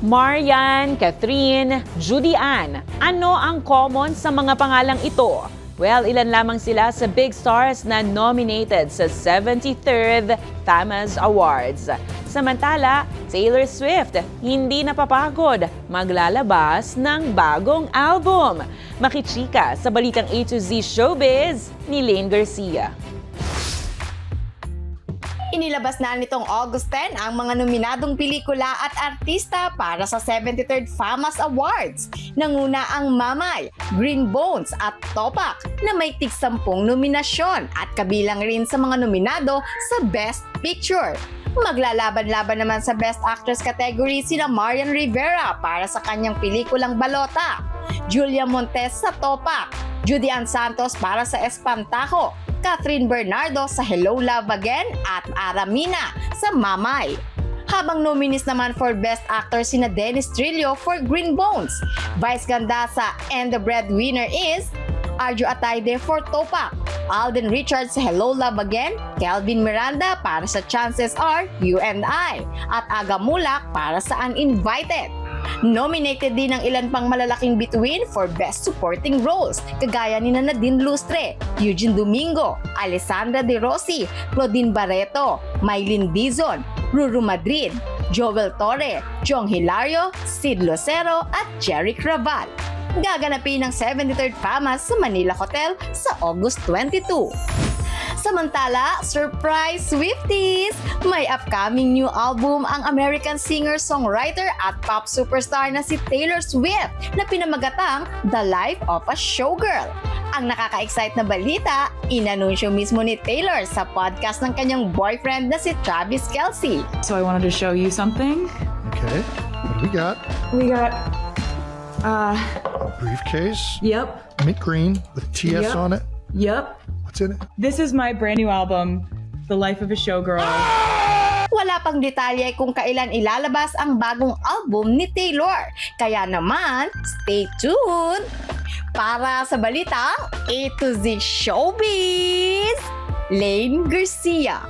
Marian, Catherine, Judy Ann. Ano ang common sa mga pangalang ito? Well, ilan lamang sila sa big stars na nominated sa 73rd FAMAS Awards. Samantala, Taylor Swift hindi napapagod maglalabas ng bagong album. Makichika sa balitang A to Z Showbiz ni Lane Garcia. Inilabas na nitong August 10 ang mga nominadong pelikula at artista para sa 73rd FAMAS Awards. Nanguna ang Mamay, Green Bones at Topak na may tig-10 nominasyon at kabilang rin sa mga nominado sa Best Picture. Maglalaban-laban naman sa Best Actress category sina Marian Rivera para sa kanyang pelikulang Balota, Julia Montes sa Topak, Judy Ann Santos para sa Espantajo, Catherine Bernardo sa Hello Love Again at Aramina sa Mamay. Habang nominees naman for Best Actor sina Dennis Trillo for Green Bones, Vice Ganda sa And the Breadwinner is Arjo Atayde for Topak, Alden Richards sa Hello Love Again, Kelvin Miranda para sa Chances Are You and I, at Aga Mulak para sa Uninvited. Nominated din ang ilan pang malalaking bituin for Best Supporting Roles, kagaya ni Nadine Lustre, Eugene Domingo, Alessandra De Rossi, Claudine Barreto, Mylene Dizon, Ruru Madrid, Joel Torre, Jong Hilario, Sid Lucero at Jerry Craval. Gaganapin ng 73rd FAMAS sa Manila Hotel sa August 22. Samantala, surprise Swifties! May upcoming new album ang American singer-songwriter at pop superstar na si Taylor Swift na pinamagatang The Life of a Showgirl. Ang nakaka-excite na balita, inanunsyo mismo ni Taylor sa podcast ng kanyang boyfriend na si Travis Kelce. So I wanted to show you something. Okay, what do we got? We got, A briefcase. Yep. Mint green with TS on it. Yep. What's in it? This is my brand new album, The Life of a Showgirl. Wala pang detalye kung kailan ilalabas ang bagong album ni Taylor. Kaya naman, stay tuned! Para sa balitang A to Z Showbiz, Lane Garcia.